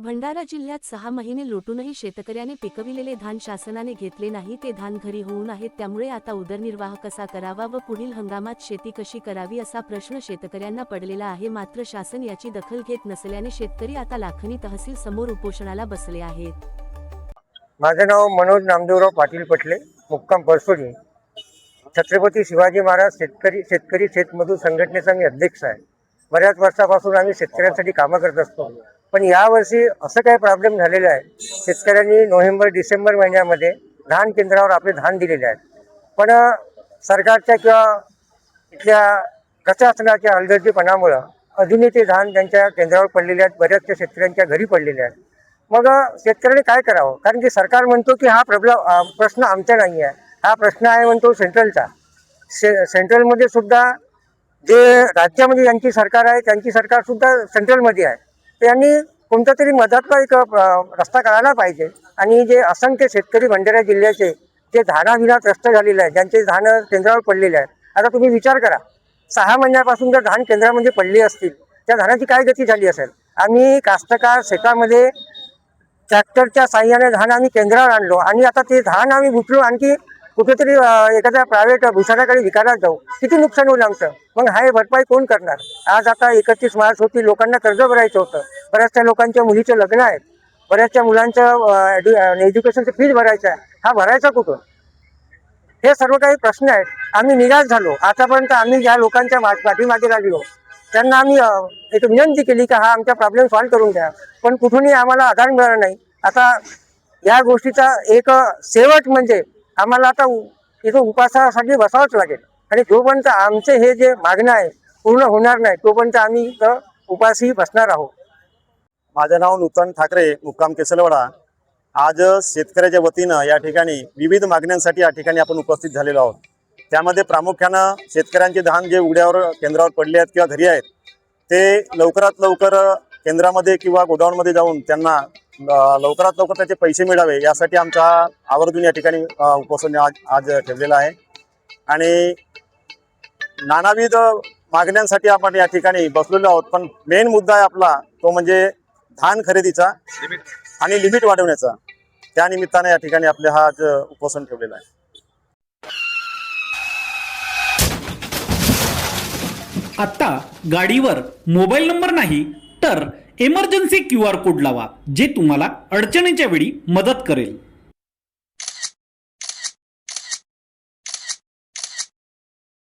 भंडारा जिल्ह्यात 6 महिने लोटूनही शेतकऱ्याने पिकविलेले धान शासनाने घेतले नाही। ते धान घरी होऊन आहेत, त्यामुळे आता उदरनिर्वाह कसा करावा व पुढील हंगामात शेती कशी करावी असा प्रश्न शेतकऱ्यांना पडलेला आहे। मात्र शासन याची दखल घेत नसल्याने शेतकरी आता लाखनी तहसील समोर उपोषणाला बसले आहेत। माझे नाव मनोज नामदेवराव पाटील पटले, मुक्काम परसोडी। छत्रपती शिवाजी महाराज शेतकरी शेतमजूर संघटनेचा मी अध्यक्ष आहे। बऱ्याच वर्षापासून आम्ही शेतकऱ्यांसाठी कामं करत असतो, पण यावर्षी असं काही प्रॉब्लेम झालेला आहे। शेतकऱ्यांनी नोव्हेंबर डिसेंबर महिन्यामध्ये धान केंद्रावर आपले धान दिलेले आहेत, पण सरकारच्या किंवा इथल्या प्रशासनाच्या हलगर्जीपणामुळे अजूनही ते धान त्यांच्या केंद्रावर पडलेले आहेत, बऱ्याचशा शेतकऱ्यांच्या घरी पडलेले आहेत। मग शेतकऱ्यांनी काय करावं? कारण की सरकार म्हणतो की हा प्रश्न आमचा नाही आहे, हा प्रश्न आहे म्हणतो सेंट्रलचा। सेंट्रलमध्ये सुद्धा जे राज्यामध्ये ज्यांची सरकार आहे त्यांची सरकार सुद्धा सेंट्रलमध्ये आहे, तर यांनी कोणता तरी मदतचा एक रस्ता करायला पाहिजे। आणि जे असंख्य शेतकरी भंडारा जिल्ह्याचे जे धानाविना त्रस्त झालेले आहेत, ज्यांचे धान केंद्रावर पडलेले आहेत, आता तुम्ही विचार करा, 6 महिन्यापासून जर धान केंद्रामध्ये पडले असतील, त्या धानाची काय गती झाली असेल? आम्ही कास्तकार शेतामध्ये ट्रॅक्टरच्या साह्याने धान आम्ही केंद्रावर आणलो आणि आता ते धान आम्ही गुंतलो आणखी कुठेतरी एखाद्या प्रायव्हेट भूषणाकडे विकायला जाऊ, किती नुकसान होईल आमचं? मग हा भरपाई कोण करणार? आज आता 31 मार्च होती, लोकांना कर्ज भरायचं होतं, बऱ्याचशा लोकांच्या मुलीचे लग्न आहेत, बऱ्याचशा मुलांचं एज्युकेशनचं फीज भरायचं आहे, हा भरायचा कुठून? हे सर्व काही प्रश्न आहेत। आम्ही निराश झालो। आतापर्यंत आम्ही ज्या लोकांच्या पाठीमागे लागलो त्यांना आम्ही एक विनंती केली की हा आमचा प्रॉब्लेम सॉल्व्ह करून द्या, पण कुठूनही आम्हाला आधार मिळाला नाही। आता या गोष्टीचा एक शेवट म्हणजे आम्हाला आता इथं उपासासाठी बसावंच लागेल, आणि जोपर्यंत आमचे हे जे मागणं आहे पूर्ण होणार नाही तोपर्यंत आम्ही इथं उपाशी बसणार आहोत। माझे नाव नूतन ठाकरे, मुक्काम केसलवाडा। आज शेतकऱ्याच्या वतीनं या ठिकाणी विविध मागण्यांसाठी या ठिकाणी आपण उपस्थित झालेलो आहोत। त्यामध्ये प्रामुख्यानं शेतकऱ्यांचे धान जे उघड्यावर केंद्रावर पडले आहेत किंवा घरी आहेत, ते लवकरात लवकर केंद्रामध्ये किंवा गोडाऊनमध्ये जाऊन त्यांना लवकरात लवकर त्याचे पैसे मिळावे यासाठी आमचा आवर्जून या ठिकाणी उपोषण आज ठेवलेला आहे। आणि नानाविध मागण्यांसाठी आपण या ठिकाणी बसलेलो आहोत, पण मेन मुद्दा आहे आपला तो म्हणजे धान खरेदीचा आणि लिमिट वाढवण्याचा। त्या निमित्ताने या ठिकाणी आपले हा आज उपोषण ठेवलेला आहे। आता गाडीवर मोबाईल नंबर नाही तर इमर्जन्सी QR कोड लावा, जे तुम्हाला अडचणीच्या वेळी मदत करेल।